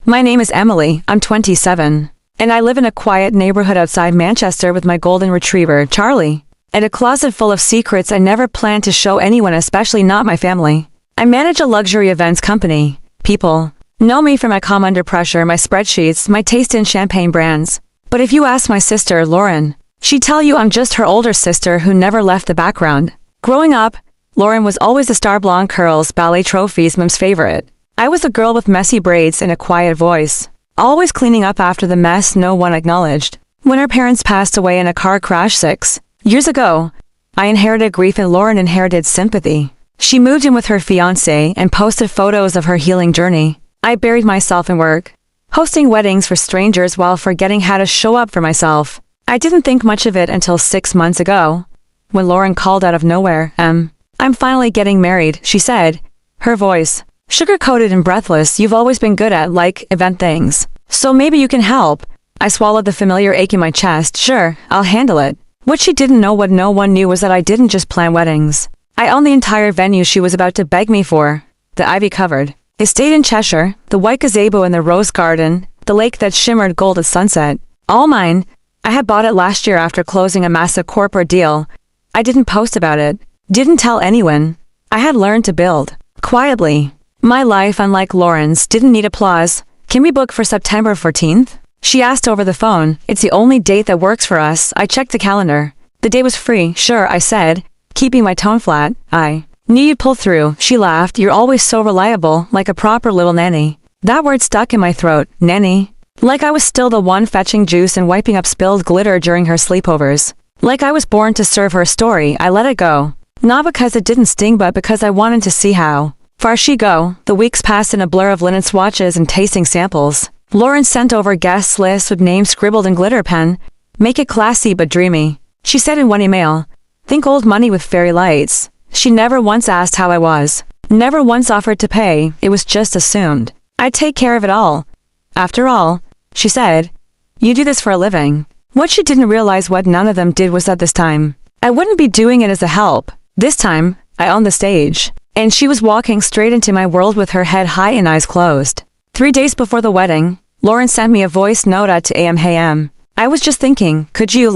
My name is Emily, I'm 27. And I live in a quiet neighborhood outside Manchester with my golden retriever, Charlie. And a closet full of secrets I never planned to show anyone, especially not my family. I manage a luxury events company. People know me for my calm under pressure, my spreadsheets, my taste in champagne brands. But if you ask my sister, Lauren, she'd tell you I'm just her older sister who never left the background. Growing up, Lauren was always the star blonde curls, ballet trophies, mom's favorite. I was the girl with messy braids and a quiet voice, always cleaning up after the mess no one acknowledged. When her parents passed away in a car crash 6 years ago, I inherited grief and Lauren inherited sympathy. She moved in with her fiancé and posted photos of her healing journey. I buried myself in work, hosting weddings for strangers while forgetting how to show up for myself. I didn't think much of it until 6 months ago, when Lauren called out of nowhere, I'm finally getting married, she said, her voice sugar-coated and breathless. You've always been good at, event things. So maybe you can help. I swallowed the familiar ache in my chest. Sure, I'll handle it. What she didn't know, what no one knew, was that I didn't just plan weddings. I owned the entire venue she was about to beg me for. The ivy-covered estate in Cheshire, the white gazebo in the rose garden, the lake that shimmered gold at sunset. All mine. I had bought it last year after closing a massive corporate deal. I didn't post about it. Didn't tell anyone. I had learned to build quietly. My life, unlike Lauren's, didn't need applause. Can we book for September 14th? She asked over the phone. It's the only date that works for us. I checked the calendar. The day was free. Sure, I said, keeping my tone flat. I knew you'd pull through. She laughed. You're always so reliable, like a proper little nanny. That word stuck in my throat. Nanny. Like I was still the one fetching juice and wiping up spilled glitter during her sleepovers. Like I was born to serve her story. I let it go. Not because it didn't sting, but because I wanted to see how far she'd go. The weeks passed in a blur of linen swatches and tasting samples. Lauren sent over guest lists with names scribbled in glitter pen. Make it classy but dreamy. She said in one email, think old money with fairy lights. She never once asked how I was. Never once offered to pay. It was just assumed I'd take care of it all. After all, she said, you do this for a living. What she didn't realize, what none of them did, was that this time, I wouldn't be doing it as a help. This time, I owned the stage. And she was walking straight into my world with her head high and eyes closed. 3 days before the wedding, Lauren sent me a voice note at 2 a.m. Hey I was just thinking, could you,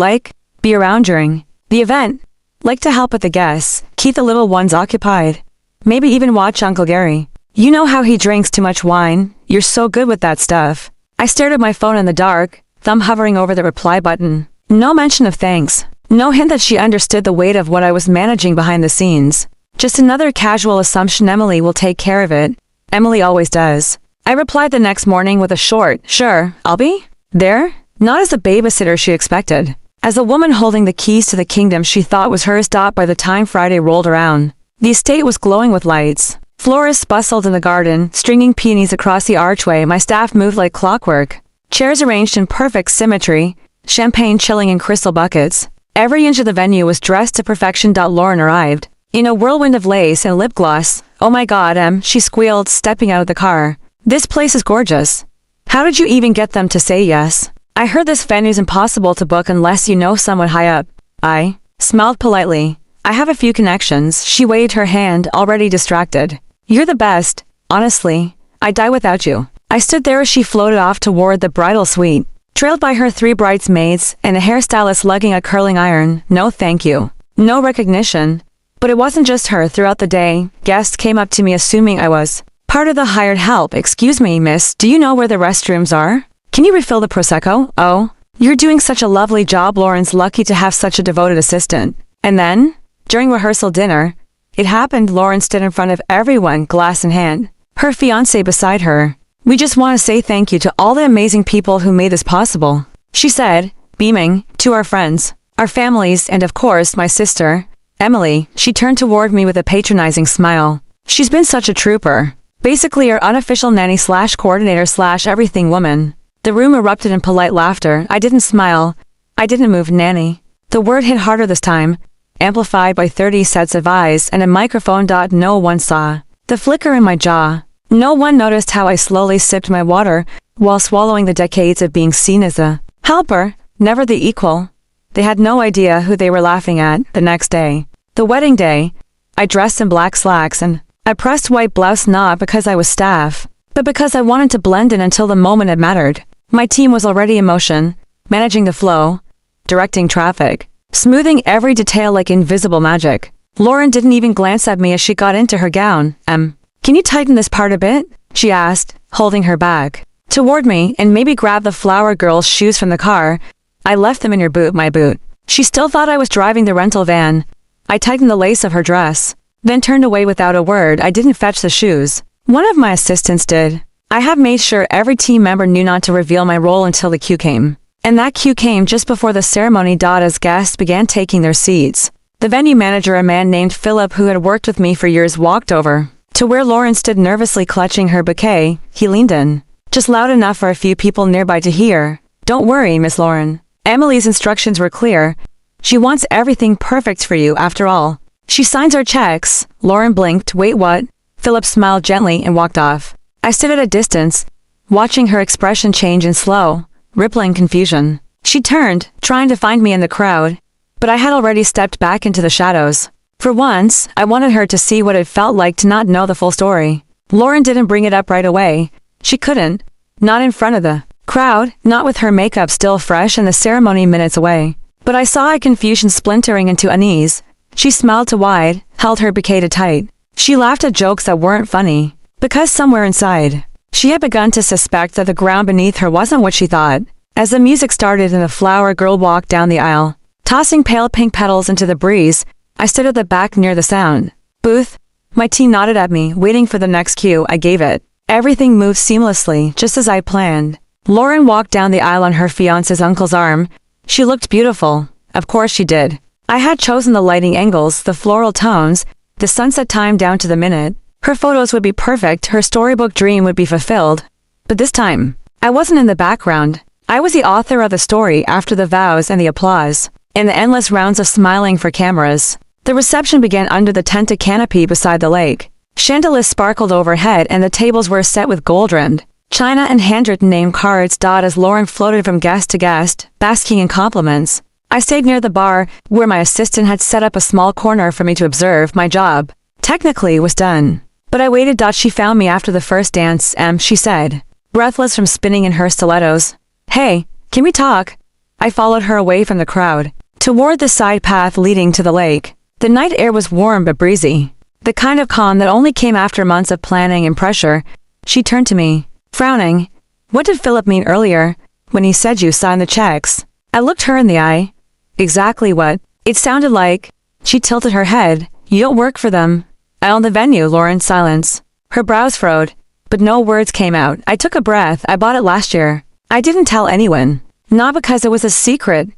be around during the event? To help with the guests, keep the little ones occupied. Maybe even watch Uncle Gary. You know how he drinks too much wine. You're so good with that stuff. I stared at my phone in the dark, thumb hovering over the reply button. No mention of thanks. No hint that she understood the weight of what I was managing behind the scenes. Just another casual assumption. Emily will take care of it. Emily always does. I replied the next morning with a short, sure, I'll be there. Not as a babysitter she expected. As a woman holding the keys to the kingdom she thought was hers. By the time Friday rolled around, the estate was glowing with lights. Florists bustled in the garden, stringing peonies across the archway. My staff moved like clockwork. Chairs arranged in perfect symmetry, champagne chilling in crystal buckets. Every inch of the venue was dressed to perfection. Lauren arrived in a whirlwind of lace and lip gloss. Oh my God, she squealed, stepping out of the car. This place is gorgeous. How did you even get them to say yes? I heard this venue's impossible to book unless you know someone high up. I smiled politely. I have a few connections. She waved her hand, already distracted. You're the best. Honestly, I'd die without you. I stood there as she floated off toward the bridal suite, trailed by her 3 bridesmaids and a hairstylist lugging a curling iron. No thank you. No recognition. But it wasn't just her. Throughout the day, guests came up to me assuming I was part of the hired help. Excuse me, miss, do you know where the restrooms are? Can you refill the Prosecco? Oh, you're doing such a lovely job. Lauren's lucky to have such a devoted assistant. And then, during rehearsal dinner, it happened. Lauren stood in front of everyone, glass in hand, her fiancé beside her. We just want to say thank you to all the amazing people who made this possible, she said, beaming, to our friends, our families, and of course, my sister, Emily. She turned toward me with a patronizing smile. She's been such a trooper. Basically our unofficial nanny slash coordinator slash everything woman. The room erupted in polite laughter. I didn't smile. I didn't move. Nanny. The word hit harder this time, amplified by 30 sets of eyes and a microphone. No one saw the flicker in my jaw. No one noticed how I slowly sipped my water while swallowing the decades of being seen as a helper, never the equal. They had no idea who they were laughing at. The next day, the wedding day, I dressed in black slacks and a pressed white blouse, not because I was staff, but because I wanted to blend in until the moment it mattered. My team was already in motion, managing the flow, directing traffic, smoothing every detail like invisible magic. Lauren didn't even glance at me as she got into her gown. Can you tighten this part a bit? She asked, holding her bag toward me, and maybe grab the flower girl's shoes from the car. I left them in your boot, my boot. She still thought I was driving the rental van. I tightened the lace of her dress, then turned away without a word. I didn't fetch the shoes. One of my assistants did. I have made sure every team member knew not to reveal my role until the cue came. And that cue came just before the ceremony. As guests began taking their seats, the venue manager, a man named Philip who had worked with me for years, walked over to where Lauren stood nervously clutching her bouquet. He leaned in, just loud enough for a few people nearby to hear. Don't worry, Miss Lauren. Emily's instructions were clear. She wants everything perfect for you after all. She signs our checks. Lauren blinked. Wait, what? Philip smiled gently and walked off. I stood at a distance, watching her expression change in slow, rippling confusion. She turned, trying to find me in the crowd, but I had already stepped back into the shadows. For once, I wanted her to see what it felt like to not know the full story. Lauren didn't bring it up right away. She couldn't. Not in front of the crowd, not with her makeup still fresh and the ceremony minutes away. But I saw a confusion splintering into unease. She smiled too wide, held her bouquet too tight. She laughed at jokes that weren't funny, because somewhere inside, she had begun to suspect that the ground beneath her wasn't what she thought. As the music started and the flower girl walked down the aisle, tossing pale pink petals into the breeze, I stood at the back near the sound booth. My team nodded at me, waiting for the next cue. I gave it. Everything moved seamlessly, just as I planned. Lauren walked down the aisle on her fiance's uncle's arm. She looked beautiful. Of course she did. I had chosen the lighting angles, the floral tones, the sunset time down to the minute. Her photos would be perfect, her storybook dream would be fulfilled. But this time, I wasn't in the background. I was the author of the story after the vows and the applause, and the endless rounds of smiling for cameras. The reception began under the tented canopy beside the lake. Chandeliers sparkled overhead and the tables were set with gold-rimmed china and handwritten name cards. As Lauren floated from guest to guest, basking in compliments, I stayed near the bar, where my assistant had set up a small corner for me to observe. My job, technically, was done. But I waited. She found me after the first dance, she said, breathless from spinning in her stilettos. Hey, can we talk? I followed her away from the crowd, toward the side path leading to the lake. The night air was warm but breezy, the kind of calm that only came after months of planning and pressure. She turned to me, frowning. What did Philip mean earlier, when he said you signed the checks? I looked her in the eye. Exactly what it sounded like. She tilted her head. You don't work for them. I own the venue. Lauren's silence. Her brows furrowed, but no words came out. I took a breath. I bought it last year. I didn't tell anyone. Not because it was a secret,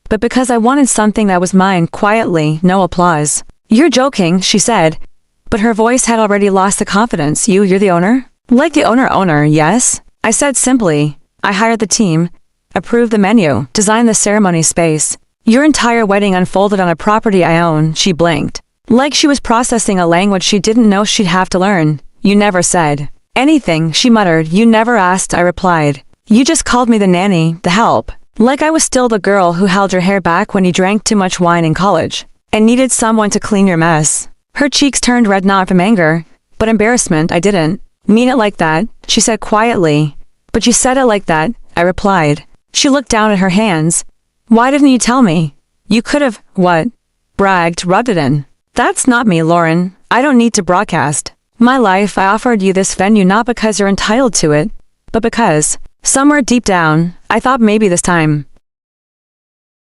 but because I wanted something that was mine quietly, no applause. You're joking, she said, but her voice had already lost the confidence. You're the owner? Like the owner, yes. I said simply. I hired the team, approved the menu, designed the ceremony space. Your entire wedding unfolded on a property I own. She blinked, like she was processing a language she didn't know she'd have to learn. You never said anything, she muttered. You never asked, I replied. You just called me the nanny, the help. Like I was still the girl who held your hair back when you drank too much wine in college, and needed someone to clean your mess. Her cheeks turned red, not from anger, but embarrassment. I didn't mean it like that, she said quietly. But you said it like that, I replied. She looked down at her hands. Why didn't you tell me? You could have, what? Bragged, rubbed it in. That's not me, Lauren. I don't need to broadcast my life. I offered you this venue not because you're entitled to it, but because, somewhere deep down, I thought maybe this time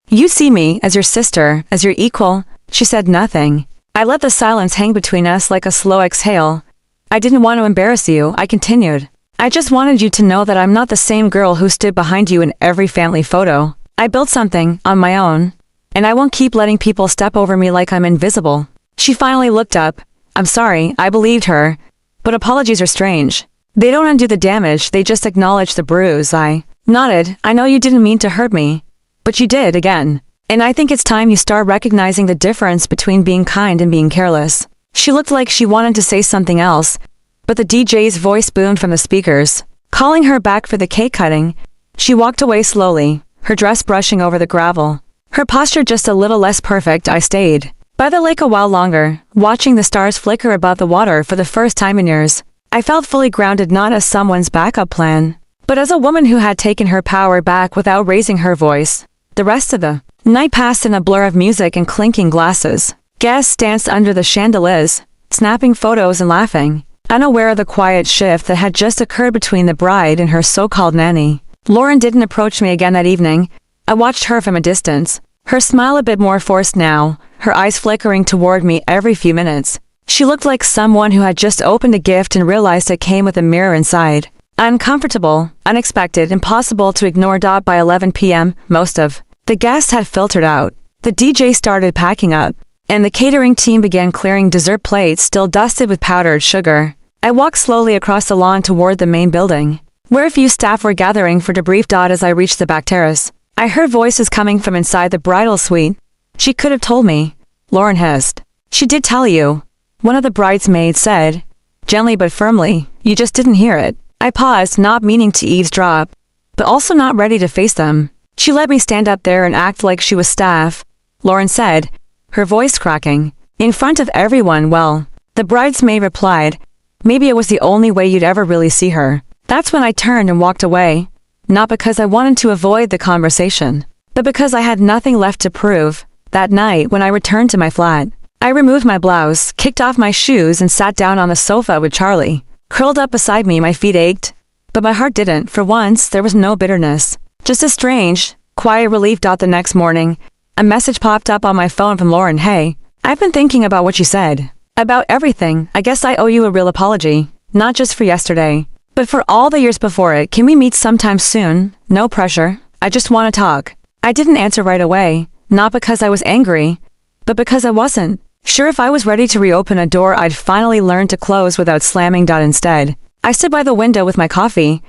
you see me as your sister, as your equal. She said nothing. I let the silence hang between us like a slow exhale. I didn't want to embarrass you, I continued. I just wanted you to know that I'm not the same girl who stood behind you in every family photo. I built something on my own, and I won't keep letting people step over me like I'm invisible. She finally looked up. I'm sorry, I believed her, but apologies are strange. They don't undo the damage, they just acknowledge the bruise. I nodded. I know you didn't mean to hurt me, but you did again. And I think it's time you start recognizing the difference between being kind and being careless. She looked like she wanted to say something else, but the DJ's voice boomed from the speakers, calling her back for the cake cutting. She walked away slowly, her dress brushing over the gravel, her posture just a little less perfect. I stayed by the lake a while longer, watching the stars flicker above the water for the first time in years. I felt fully grounded not as someone's backup plan, but as a woman who had taken her power back without raising her voice. The rest of the night passed in a blur of music and clinking glasses. Guests danced under the chandeliers, snapping photos and laughing, unaware of the quiet shift that had just occurred between the bride and her so-called nanny. Lauren didn't approach me again that evening. I watched her from a distance, her smile a bit more forced now, her eyes flickering toward me every few minutes. She looked like someone who had just opened a gift and realized it came with a mirror inside. Uncomfortable, unexpected, impossible to ignore. By 11 p.m., most of the guests had filtered out. The DJ started packing up, and the catering team began clearing dessert plates still dusted with powdered sugar. I walked slowly across the lawn toward the main building, where a few staff were gathering for debrief. As I reached the back terrace, I heard voices coming from inside the bridal suite. She could have told me, Lauren hissed. She did tell you, one of the bridesmaids said, gently but firmly. You just didn't hear it. I paused, not meaning to eavesdrop, but also not ready to face them. She let me stand up there and act like she was staff, Lauren said, her voice cracking. In front of everyone. Well, the bridesmaid replied, maybe it was the only way you'd ever really see her. That's when I turned and walked away, not because I wanted to avoid the conversation, but because I had nothing left to prove. That night, when I returned to my flat, I removed my blouse, kicked off my shoes, and sat down on the sofa with Charlie. Curled up beside me, my feet ached, but my heart didn't. For once, there was no bitterness, just a strange, quiet relief. The next morning, a message popped up on my phone from Lauren. Hey, I've been thinking about what you said. About everything. I guess I owe you a real apology. Not just for yesterday, but for all the years before it. Can we meet sometime soon? No pressure. I just want to talk. I didn't answer right away, not because I was angry, but because I wasn't sure if I was ready to reopen a door I'd finally learned to close without slamming. Instead, I stood by the window with my coffee,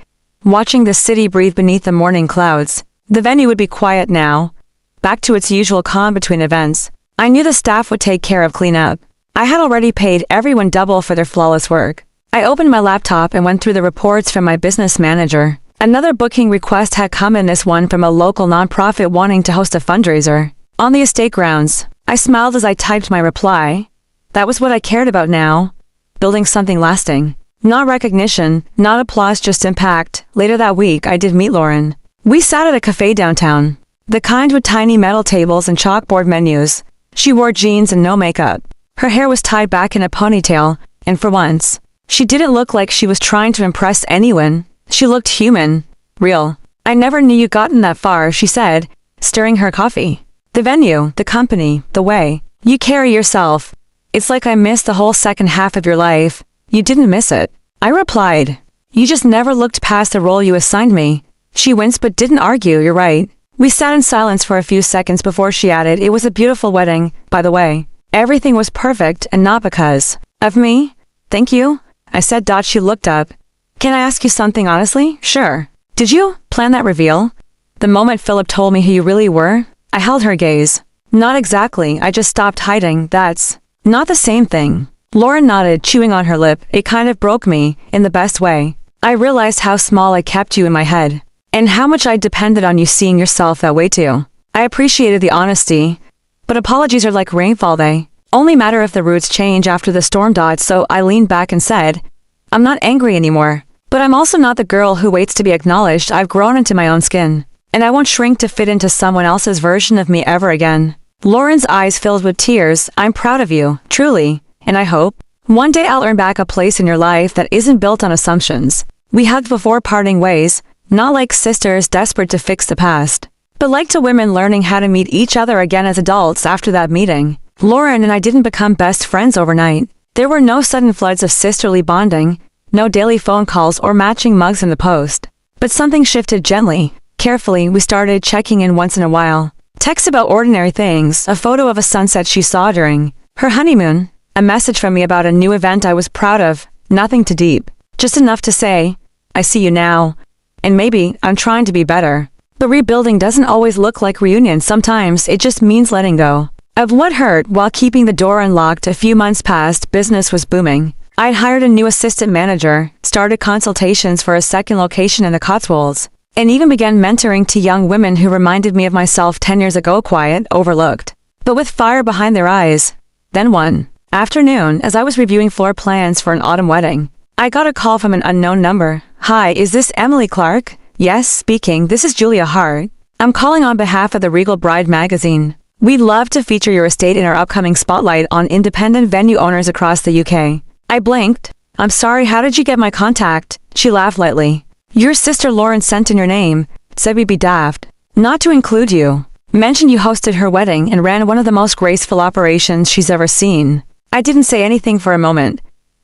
watching the city breathe beneath the morning clouds. The venue would be quiet now, back to its usual calm between events. I knew the staff would take care of cleanup. I had already paid everyone double for their flawless work. I opened my laptop and went through the reports from my business manager. Another booking request had come in, this one from a local nonprofit wanting to host a fundraiser on the estate grounds. I smiled as I typed my reply. That was what I cared about now. Building something lasting. Not recognition, not applause, just impact. Later that week, I did meet Lauren. We sat at a cafe downtown, the kind with tiny metal tables and chalkboard menus. She wore jeans and no makeup. Her hair was tied back in a ponytail, and for once, she didn't look like she was trying to impress anyone. She looked human, real. I never knew you'd gotten that far, she said, stirring her coffee. The venue, the company, the way you carry yourself. It's like I missed the whole second half of your life. You didn't miss it. I replied. You just never looked past the role you assigned me. She winced but didn't argue. You're right. We sat in silence for a few seconds before she added, it was a beautiful wedding, by the way. Everything was perfect, and not because of me. Thank you, I said. She looked up. Can I ask you something honestly? Sure. Did you plan that reveal? The moment Philip told me who you really were, I held her gaze. Not exactly. I just stopped hiding. That's not the same thing. Lauren nodded, chewing on her lip. It kind of broke me, in the best way. I realized how small I kept you in my head, and how much I depended on you seeing yourself that way too. I appreciated the honesty, but apologies are like rainfall. They only matter if the roots change after the storm. So I leaned back and said, I'm not angry anymore, but I'm also not the girl who waits to be acknowledged. I've grown into my own skin, and I won't shrink to fit into someone else's version of me ever again. Lauren's eyes filled with tears. I'm proud of you, truly, and I hope one day I'll earn back a place in your life that isn't built on assumptions. We hugged before parting ways, not like sisters desperate to fix the past, but like two women learning how to meet each other again as adults. After that meeting, Lauren and I didn't become best friends overnight. There were no sudden floods of sisterly bonding, no daily phone calls or matching mugs in the post. But something shifted gently. Carefully, we started checking in once in a while. Texts about ordinary things, a photo of a sunset she saw during her honeymoon, a message from me about a new event I was proud of. Nothing too deep, just enough to say, I see you now, and maybe I'm trying to be better. But rebuilding doesn't always look like reunion. Sometimes it just means letting go of what hurt while keeping the door unlocked. A few months passed. Business was booming. I'd hired a new assistant manager, started consultations for a second location in the Cotswolds, and even began mentoring to young women who reminded me of myself 10 years ago, quiet, overlooked, but with fire behind their eyes. Then one afternoon, as I was reviewing floor plans for an autumn wedding, I got a call from an unknown number. Hi, is this Emily Clark? Yes, speaking. This is Julia Hart. I'm calling on behalf of the Regal Bride magazine. We'd love to feature your estate in our upcoming spotlight on independent venue owners across the UK. I blinked. I'm sorry, how did you get my contact? She laughed lightly. Your sister Lauren sent in your name, said we'd be daft not to include you. Mentioned you hosted her wedding and ran one of the most graceful operations she's ever seen. I didn't say anything for a moment.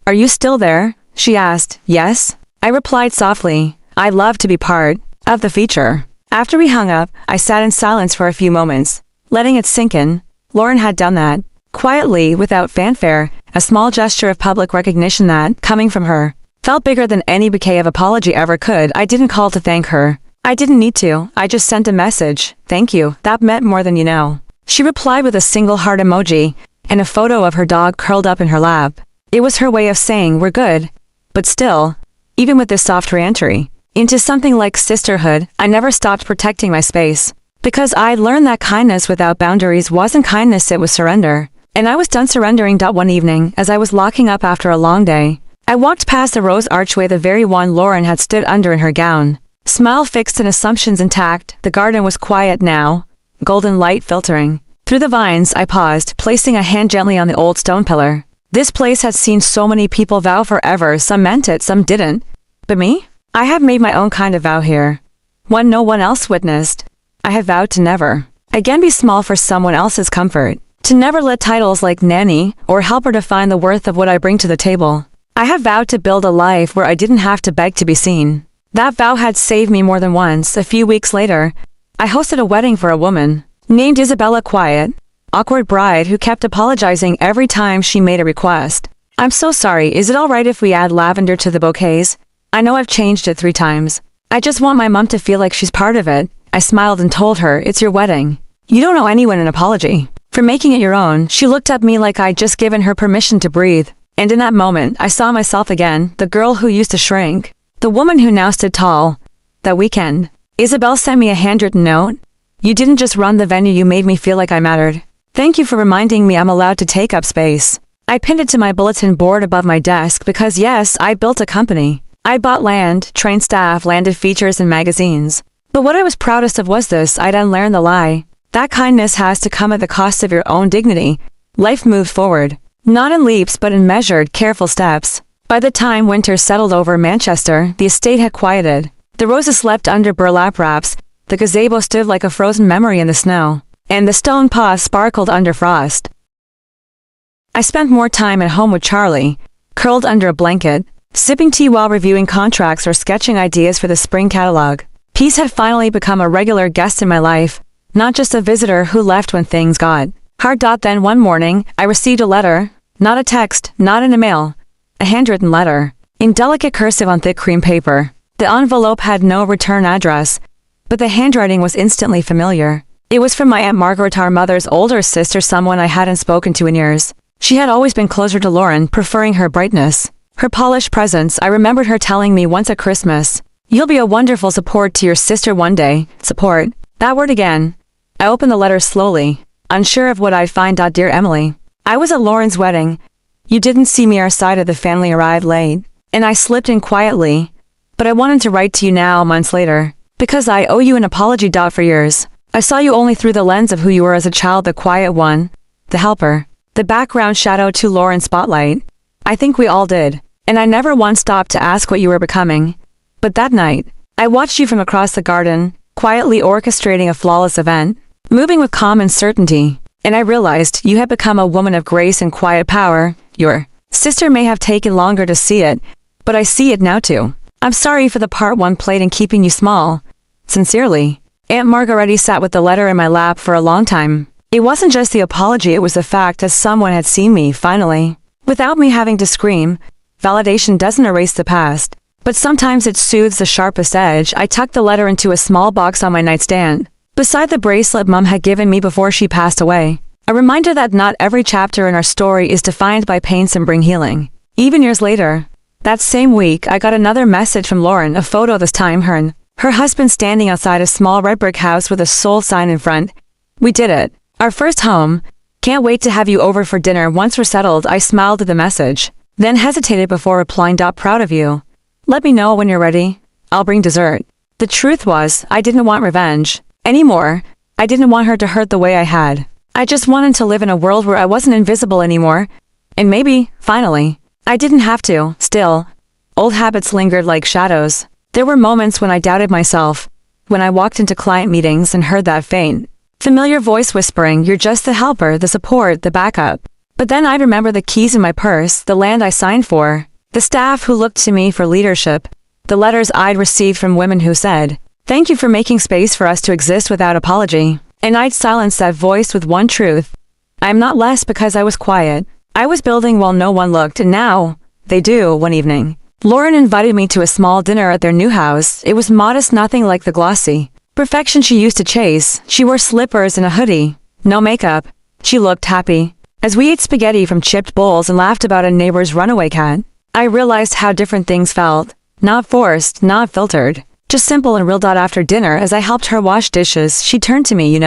Are you still there? She asked. Yes. I replied softly. I'd love to be part of the feature. After we hung up, I sat in silence for a few moments, letting it sink in. Lauren had done that, quietly, without fanfare, a small gesture of public recognition that, coming from her, felt bigger than any bouquet of apology ever could. I didn't call to thank her. I didn't need to. I just sent a message. Thank you. That meant more than you know. She replied with a single heart emoji and a photo of her dog curled up in her lap. It was her way of saying we're good. But still, even with this soft re-entry into something like sisterhood, I never stopped protecting my space. Because I'd learned that kindness without boundaries wasn't kindness, it was surrender. And I was done surrendering. One evening, as I was locking up after a long day, I walked past the rose archway, the very one Lauren had stood under in her gown. Smile fixed and assumptions intact, the garden was quiet now, golden light filtering through the vines. I paused, placing a hand gently on the old stone pillar. This place had seen so many people vow forever, some meant it, some didn't. But me? I have made my own kind of vow here. One no one else witnessed. I have vowed to never again be small for someone else's comfort. To never let titles like nanny or helper define the worth of what I bring to the table. I have vowed to build a life where I didn't have to beg to be seen. That vow had saved me more than once. A few weeks later, I hosted a wedding for a woman named Isabella, quiet, awkward bride who kept apologizing every time she made a request. I'm so sorry, is it alright if we add lavender to the bouquets? I know I've changed it 3 times. I just want my mom to feel like she's part of it. I smiled and told her, it's your wedding. You don't owe anyone an apology for making it your own. She looked at me like I'd just given her permission to breathe. And in that moment, I saw myself again, the girl who used to shrink, the woman who now stood tall. That weekend, Isabel sent me a handwritten note. You didn't just run the venue, you made me feel like I mattered. Thank you for reminding me I'm allowed to take up space. I pinned it to my bulletin board above my desk because yes, I built a company. I bought land, trained staff, landed features and magazines. But what I was proudest of was this: I'd unlearned the lie. That kindness has to come at the cost of your own dignity. Life moved forward. Not in leaps but in measured, careful steps. By the time winter settled over Manchester, the estate had quieted. The roses slept under burlap wraps, the gazebo stood like a frozen memory in the snow, and the stone paws sparkled under frost. I spent more time at home with Charlie, curled under a blanket, sipping tea while reviewing contracts or sketching ideas for the spring catalog. Peace had finally become a regular guest in my life, not just a visitor who left when things got hard. Then one morning, I received a letter, not a text, not in a mail, a handwritten letter, in delicate cursive on thick cream paper. The envelope had no return address, but the handwriting was instantly familiar. It was from my Aunt Margaret, our mother's older sister, someone I hadn't spoken to in years. She had always been closer to Lauren, preferring her brightness, her polished presence. I remembered her telling me once at Christmas, "You'll be a wonderful support to your sister one day." Support. That word again. I opened the letter slowly, unsure of what I'd find. Dear Emily, I was at Lauren's wedding. You didn't see me. Our side of the family arrived late, and I slipped in quietly. But I wanted to write to you now, months later, because I owe you an apology. For years, I saw you only through the lens of who you were as a child, the quiet one, the helper, the background shadow to Lauren's spotlight. I think we all did, and I never once stopped to ask what you were becoming. But that night, I watched you from across the garden, quietly orchestrating a flawless event, moving with calm and certainty, and I realized you had become a woman of grace and quiet power. Your sister may have taken longer to see it, but I see it now too. I'm sorry for the part one played in keeping you small. Sincerely, Aunt Margaret. Sat with the letter in my lap for a long time. It wasn't just the apology, it was the fact that someone had seen me, finally. Without me having to scream. Validation doesn't erase the past, but sometimes it soothes the sharpest edge. I tucked the letter into a small box on my nightstand, beside the bracelet Mum had given me before she passed away. A reminder that not every chapter in our story is defined by pain. Some bring healing. Even years later, that same week, I got another message from Lauren, a photo, this time her and her husband standing outside a small red brick house with a soul sign in front. We did it. Our first home. Can't wait to have you over for dinner once we're settled. I smiled at the message. then hesitated before replying. Proud of you. Let me know when you're ready. I'll bring dessert. The truth was, I didn't want revenge anymore. I didn't want her to hurt the way I had. I just wanted to live in a world where I wasn't invisible anymore. And maybe, finally, I didn't have to. Still, old habits lingered like shadows. There were moments when I doubted myself, when I walked into client meetings and heard that faint, familiar voice whispering, "You're just the helper, the support, the backup." But then I'd remember the keys in my purse, the land I signed for, the staff who looked to me for leadership, the letters I'd received from women who said, "Thank you for making space for us to exist without apology." And I'd silence that voice with one truth. I'm not less because I was quiet. I was building while no one looked, and now, they do. One evening, Lauren invited me to a small dinner at their new house. It was modest, nothing like the glossy perfection she used to chase. She wore slippers and a hoodie. No makeup. She looked happy. As we ate spaghetti from chipped bowls and laughed about a neighbor's runaway cat, I realized how different things felt. Not forced, not filtered. Just simple and real. After dinner, as I helped her wash dishes, she turned to me.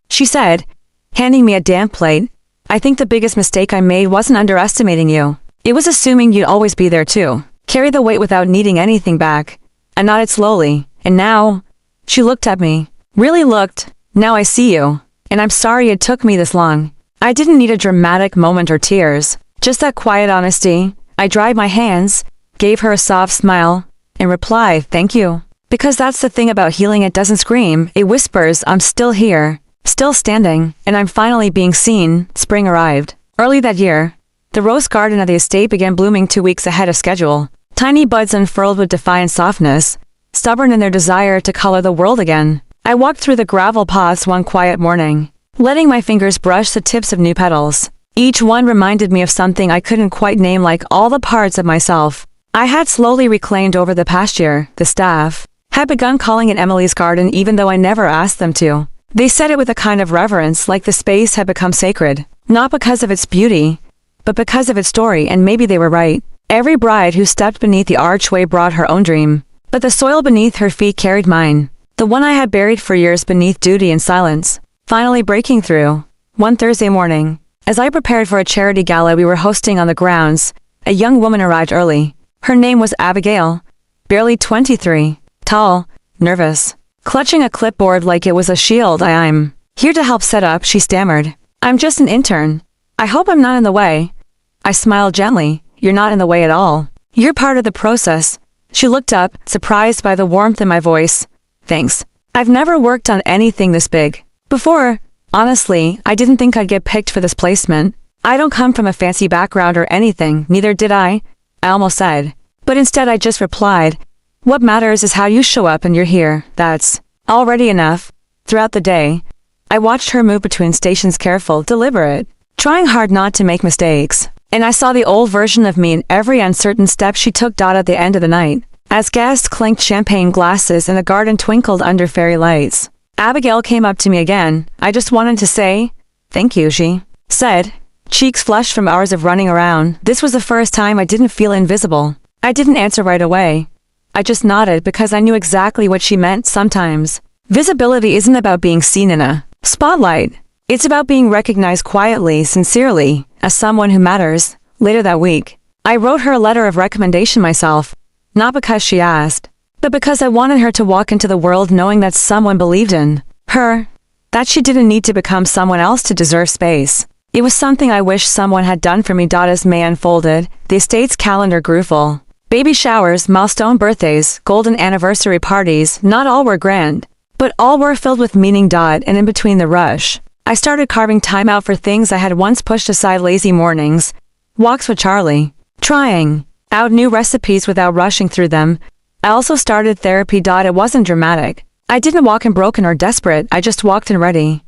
She said, handing me a damp plate, "I think the biggest mistake I made wasn't underestimating you. It was assuming you'd always be there too. Carry the weight without needing anything back." I nodded slowly. "And now?" She looked at me. Really looked. "Now I see you. And I'm sorry it took me this long." I didn't need a dramatic moment or tears. Just that quiet honesty. I dried my hands, gave her a soft smile, and replied, "Thank you." Because that's the thing about healing, it doesn't scream, it whispers. I'm still here, still standing, and I'm finally being seen. Spring arrived. Early that year, the rose garden at the estate began blooming 2 weeks ahead of schedule. Tiny buds unfurled with defiant softness, stubborn in their desire to color the world again. I walked through the gravel paths one quiet morning, letting my fingers brush the tips of new petals. Each one reminded me of something I couldn't quite name, like all the parts of myself I had slowly reclaimed over the past year. The staff had begun calling it Emily's garden, even though I never asked them to. They said it with a kind of reverence, like the space had become sacred, not because of its beauty, but because of its story. And maybe they were right. Every bride who stepped beneath the archway brought her own dream, but the soil beneath her feet carried mine, the one I had buried for years beneath duty and silence, finally breaking through. One Thursday morning, as I prepared for a charity gala we were hosting on the grounds, a young woman arrived early. Her name was Abigail, barely 23, tall, nervous, clutching a clipboard like it was a shield. "I'm here to help set up," she stammered. "I'm just an intern. I hope I'm not in the way." I smiled gently. "You're not in the way at all. You're part of the process." She looked up, surprised by the warmth in my voice. "Thanks. I've never worked on anything this big before. Honestly, I didn't think I'd get picked for this placement. I don't come from a fancy background or anything, neither did I almost said. But instead I just replied, "What matters is how you show up, and you're here. That's already enough." Throughout the day, I watched her move between stations, careful, deliberate, trying hard not to make mistakes. And I saw the old version of me in every uncertain step she took. At the end of the night, as guests clinked champagne glasses and the garden twinkled under fairy lights, Abigail came up to me again. "I just wanted to say thank you," she said, cheeks flushed from hours of running around. This was the first time I didn't feel invisible. I didn't answer right away. I just nodded because I knew exactly what she meant. Sometimes visibility isn't about being seen in a spotlight. It's about being recognized quietly, sincerely, as someone who matters. Later that week, I wrote her a letter of recommendation myself, not because she asked, but because I wanted her to walk into the world knowing that someone believed in her, that she didn't need to become someone else to deserve space. It was something I wish someone had done for me. As May unfolded, the estate's calendar grew full. Baby showers, milestone birthdays, golden anniversary parties, not all were grand, but all were filled with meaning. And in between the rush, I started carving time out for things I had once pushed aside: lazy mornings, walks with Charlie, trying out new recipes without rushing through them. I also started therapy. It wasn't dramatic. I didn't walk in broken or desperate. I just walked in ready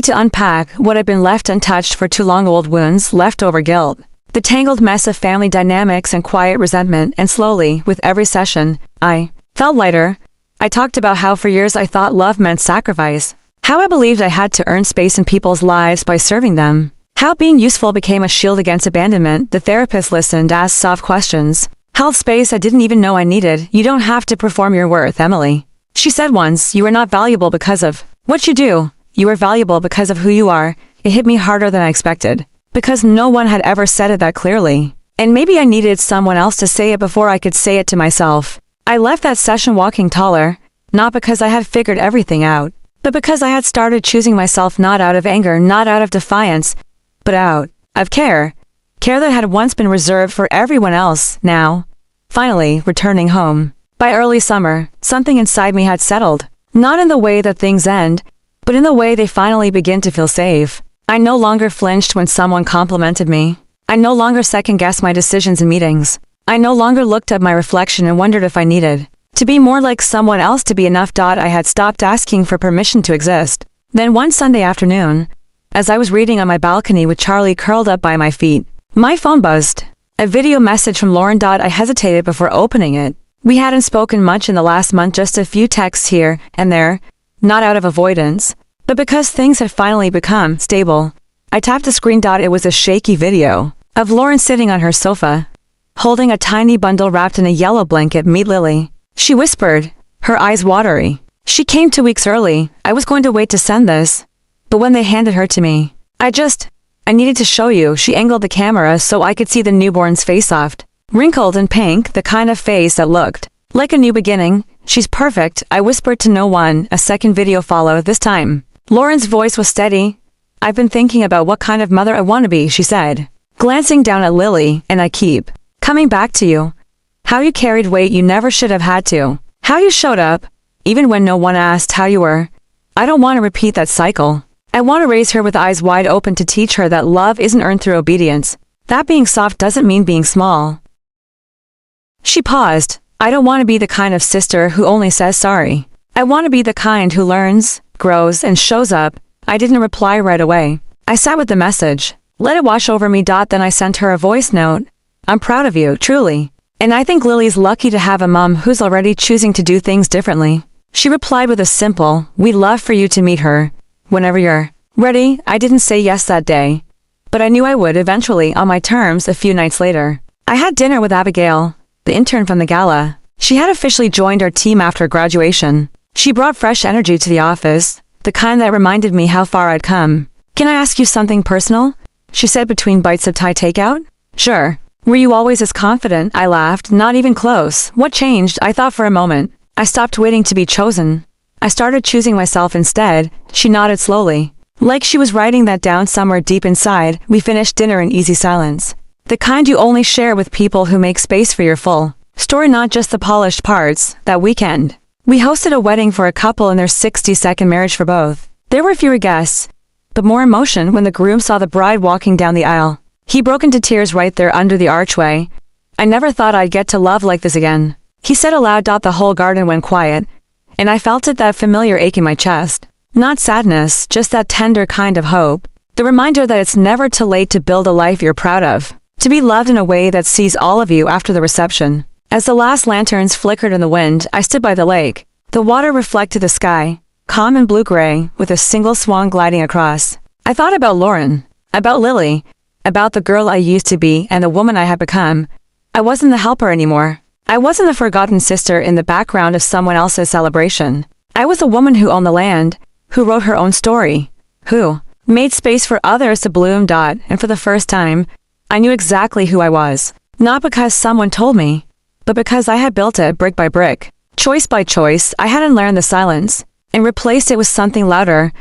to unpack what had been left untouched for too long: old wounds, leftover guilt, the tangled mess of family dynamics and quiet resentment. And slowly, with every session, I felt lighter. I talked about how for years I thought love meant sacrifice, how I believed I had to earn space in people's lives by serving them, how being useful became a shield against abandonment. The therapist listened, asked soft questions, held space I didn't even know I needed. "You don't have to perform your worth, Emily," she said once. "You are not valuable because of what you do. You are valuable because of who you are." It hit me harder than I expected, because no one had ever said it that clearly. And maybe I needed someone else to say it before I could say it to myself. I left that session walking taller, not because I had figured everything out, but because I had started choosing myself not out of anger, not out of defiance, but out of care. Care that had once been reserved for everyone else, now. Finally, returning home. By early summer, something inside me had settled. Not in the way that things end, but in the way they finally begin to feel safe. I no longer flinched when someone complimented me. I no longer second-guessed my decisions in meetings. I no longer looked at my reflection and wondered if I needed to be more like someone else to be enough. I had stopped asking for permission to exist. Then one Sunday afternoon, as I was reading on my balcony with Charlie curled up by my feet, my phone buzzed. A video message from Lauren. I hesitated before opening it. We hadn't spoken much in the last month, just a few texts here and there, not out of avoidance, but because things had finally become stable. I tapped the screen. It was a shaky video of Lauren sitting on her sofa, holding a tiny bundle wrapped in a yellow blanket. Meet Lily, she whispered, her eyes watery. She came 2 weeks early. I was going to wait to send this, but when they handed her to me, I needed to show you. She angled the camera so I could see the newborn's face, soft, wrinkled and pink, the kind of face that looked like a new beginning. She's perfect, I whispered to no one. A second video followed. This time, Lauren's voice was steady. I've been thinking about what kind of mother I want to be, she said, glancing down at Lily, and I keep coming back to you. How you carried weight you never should have had to. How you showed up, even when no one asked how you were. I don't want to repeat that cycle. I want to raise her with eyes wide open to teach her that love isn't earned through obedience. That being soft doesn't mean being small. She paused. I don't want to be the kind of sister who only says sorry. I want to be the kind who learns, grows, and shows up. I didn't reply right away. I sat with the message. Let it wash over me. Then I sent her a voice note. I'm proud of you, truly. And I think Lily's lucky to have a mom who's already choosing to do things differently. She replied with a simple, we'd love for you to meet her. Whenever you're ready. I didn't say yes that day, but I knew I would eventually, on my terms. A few nights later, I had dinner with Abigail, the intern from the gala. She had officially joined our team after graduation. She brought fresh energy to the office, the kind that reminded me how far I'd come. Can I ask you something personal? She said between bites of Thai takeout. Sure. Were you always as confident? I laughed. Not even close. What changed? I thought for a moment. I stopped waiting to be chosen. I started choosing myself instead. She nodded slowly, like she was writing that down somewhere deep inside. We finished dinner in easy silence. The kind you only share with people who make space for your full story, not just the polished parts. That weekend, we hosted a wedding for a couple in their 62nd marriage for both. There were fewer guests, but more emotion when the groom saw the bride walking down the aisle. He broke into tears right there under the archway. I never thought I'd get to love like this again, he said aloud. The whole garden went quiet, and I felt it, that familiar ache in my chest. Not sadness, just that tender kind of hope. The reminder that it's never too late to build a life you're proud of. To be loved in a way that sees all of you after the reception. As the last lanterns flickered in the wind, I stood by the lake. The water reflected the sky, calm and blue-gray, with a single swan gliding across. I thought about Lauren, about Lily, about the girl I used to be and the woman I had become. I wasn't the helper anymore. I wasn't the forgotten sister in the background of someone else's celebration. I was a woman who owned the land, who wrote her own story, who made space for others to bloom. And for the first time, I knew exactly who I was. Not because someone told me, but because I had built it brick by brick. Choice by choice, I hadn't learned the silence, and replaced it with something louder.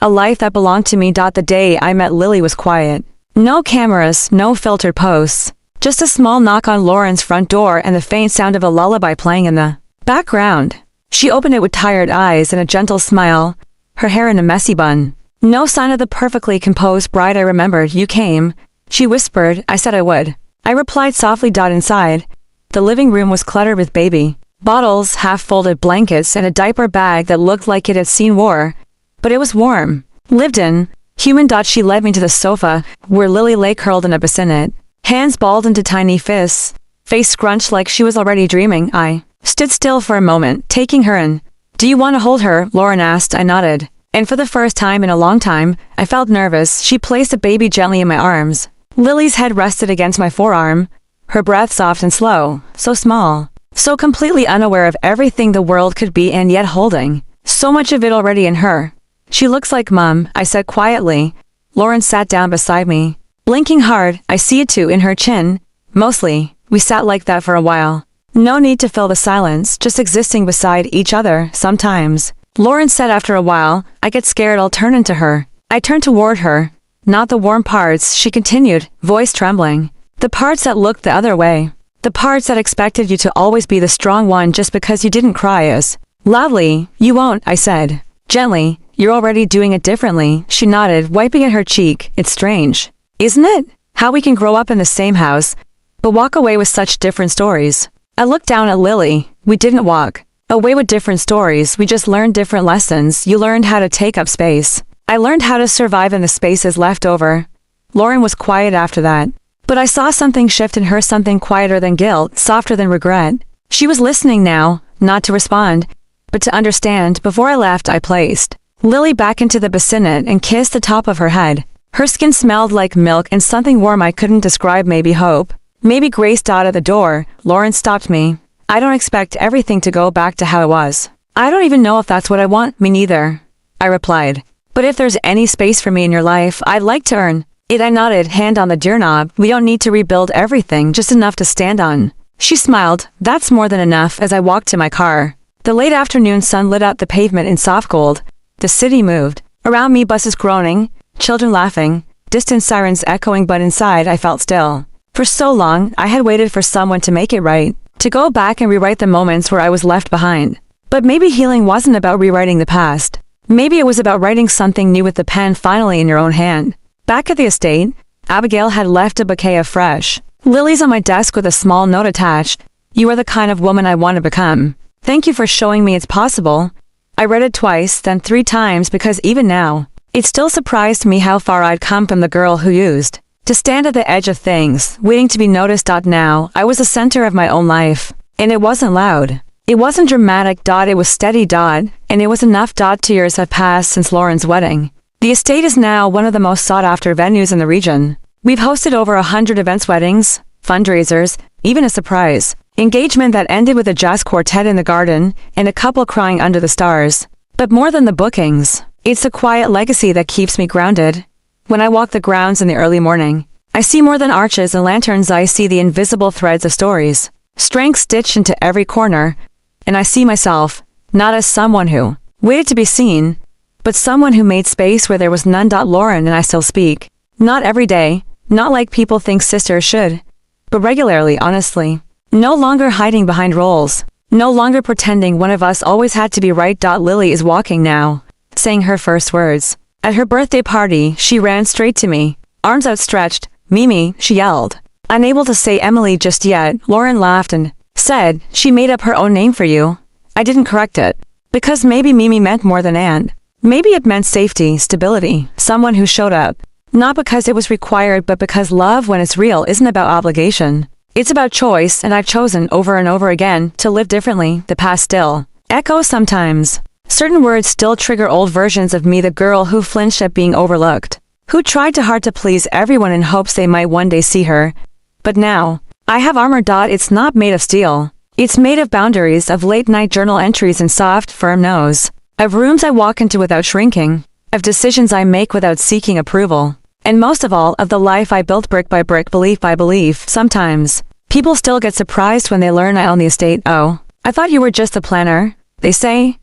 A life that belonged to me. The day I met Lily was quiet. No cameras, no filtered posts. Just a small knock on Lauren's front door and the faint sound of a lullaby playing in the background. She opened it with tired eyes and a gentle smile, her hair in a messy bun. No sign of the perfectly composed bride I remembered. You came, she whispered. I said I would. I replied softly. Inside, the living room was cluttered with baby bottles, half-folded blankets, and a diaper bag that looked like it had seen war. But it was warm, lived in, human. She led me to the sofa, where Lily lay curled in a bassinet, hands balled into tiny fists, face scrunched like she was already dreaming. I stood still for a moment, taking her in. Do you want to hold her? Lauren asked. I nodded, and for the first time in a long time, I felt nervous. She placed the baby gently in my arms. Lily's head rested against my forearm, her breath soft and slow, so small, so completely unaware of everything the world could be, and yet holding so much of it already in her. She looks like Mom, I said quietly. Lauren sat down beside me, blinking hard. I see it too, in her chin, Mostly, we sat like that for a while. No need to fill the silence, just existing beside each other, sometimes. Lauren said after a while, I get scared I'll turn into her. I turned toward her. Not the warm parts, she continued, voice trembling. The parts that looked the other way. The parts that expected you to always be the strong one just because you didn't cry as loudly. You won't, I said. Gently, you're already doing it differently, she nodded, wiping at her cheek. It's strange. Isn't it? How we can grow up in the same house, but walk away with such different stories. I looked down at Lily. We didn't walk away with different stories, we just learned different lessons. You learned how to take up space. I learned how to survive in the spaces left over. Lauren was quiet after that. But I saw something shift in her, something quieter than guilt, softer than regret. She was listening now, not to respond, but to understand. Before I left, I placed Lily back into the bassinet and kissed the top of her head. Her skin smelled like milk and something warm I couldn't describe, maybe hope. Maybe grace. At the door, Lauren stopped me. I don't expect everything to go back to how it was. I don't even know if that's what I want. Me neither, I replied. But if there's any space for me in your life, I'd like to earn it. I nodded, hand on the doorknob. We don't need to rebuild everything, just enough to stand on. She smiled. That's more than enough. As I walked to my car, the late afternoon sun lit up the pavement in soft gold. The city moved. Around me, buses groaning, children laughing, distant sirens echoing, but inside I felt still. For so long, I had waited for someone to make it right, to go back and rewrite the moments where I was left behind. But maybe healing wasn't about rewriting the past. Maybe it was about writing something new with the pen finally in your own hand. Back at the estate, Abigail had left a bouquet of fresh lilies on my desk with a small note attached. You are the kind of woman I want to become. Thank you for showing me it's possible. I read it twice, then 3 times, because even now, it still surprised me how far I'd come from the girl who used to stand at the edge of things, waiting to be noticed. Now, I was the center of my own life. And it wasn't loud. It wasn't dramatic. It was steady. And it was enough. 2 years have passed since Lauren's wedding. The estate is now one of the most sought-after venues in the region. We've hosted over 100 events, weddings, fundraisers, even a surprise engagement that ended with a jazz quartet in the garden and a couple crying under the stars. But more than the bookings, it's the quiet legacy that keeps me grounded. When I walk the grounds in the early morning, I see more than arches and lanterns. I see the invisible threads of stories, strength stitched into every corner, and I see myself, not as someone who waited to be seen, but someone who made space where there was none. Lauren and I still speak. Not every day, not like people think sisters should, but regularly, honestly. No longer hiding behind roles. No longer pretending one of us always had to be right. Lily is walking now, saying her first words. At her birthday party, she ran straight to me, arms outstretched. Mimi, she yelled. Unable to say Emily just yet, Lauren laughed and said, she made up her own name for you. I didn't correct it, because maybe Mimi meant more than Anne. Maybe it meant safety, stability, someone who showed up. Not because it was required, but because love, when it's real, isn't about obligation. It's about choice, and I've chosen over and over again to live differently. The past still echoes sometimes. Certain words still trigger old versions of me, the girl who flinched at being overlooked, who tried too hard to please everyone in hopes they might one day see her. But now, I have armor. It's not made of steel. It's made of boundaries, of late-night journal entries and soft, firm no's, of rooms I walk into without shrinking, of decisions I make without seeking approval. And most of all, of the life I built brick by brick, belief by belief. Sometimes, people still get surprised when they learn I own the estate. Oh, I thought you were just a planner, they say.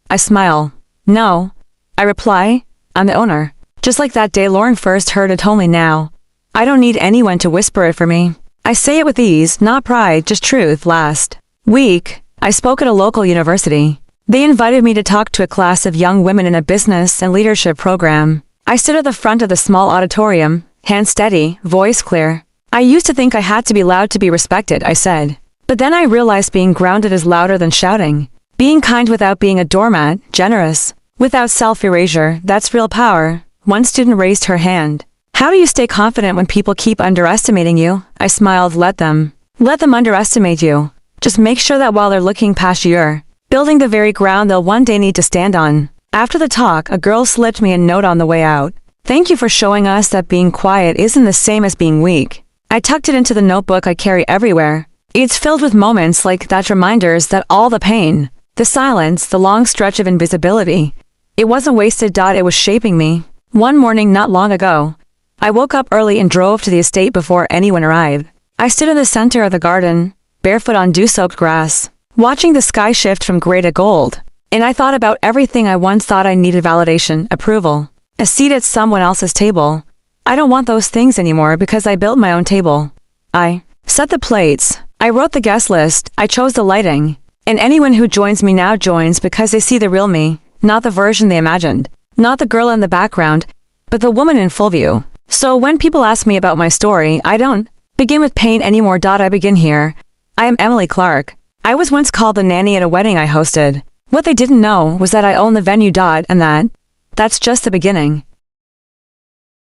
I smile. No, I reply, I'm the owner. Just like that day Lauren first heard it. Only now. I don't need anyone to whisper it for me. I say it with ease, not pride, just truth. Last week, I spoke at a local university. They invited me to talk to a class of young women in a business and leadership program. I stood at the front of the small auditorium, hand steady, voice clear. I used to think I had to be loud to be respected, I said. But then I realized being grounded is louder than shouting. Being kind without being a doormat, generous, without self-erasure, that's real power. One student raised her hand. How do you stay confident when people keep underestimating you? I smiled. Let them underestimate you. Just make sure that while they're looking past you're building the very ground they'll one day need to stand on. After the talk, a girl slipped me a note on the way out. Thank you for showing us that being quiet isn't the same as being weak. I tucked it into the notebook I carry everywhere. It's filled with moments like that, reminders that all the pain, the silence, the long stretch of invisibility, it wasn't wasted. It was shaping me. One morning not long ago, I woke up early and drove to the estate before anyone arrived. I stood in the center of the garden, barefoot on dew-soaked grass, watching the sky shift from gray to gold. And I thought about everything I once thought I needed: validation, approval, a seat at someone else's table. I don't want those things anymore because I built my own table. I set the plates. I wrote the guest list. I chose the lighting. And anyone who joins me now joins because they see the real me, not the version they imagined. Not the girl in the background, but the woman in full view. So when people ask me about my story, I don't begin with pain anymore. I begin here. I am Emily Clark. I was once called the nanny at a wedding I hosted. What they didn't know was that I own the venue. And that's just the beginning.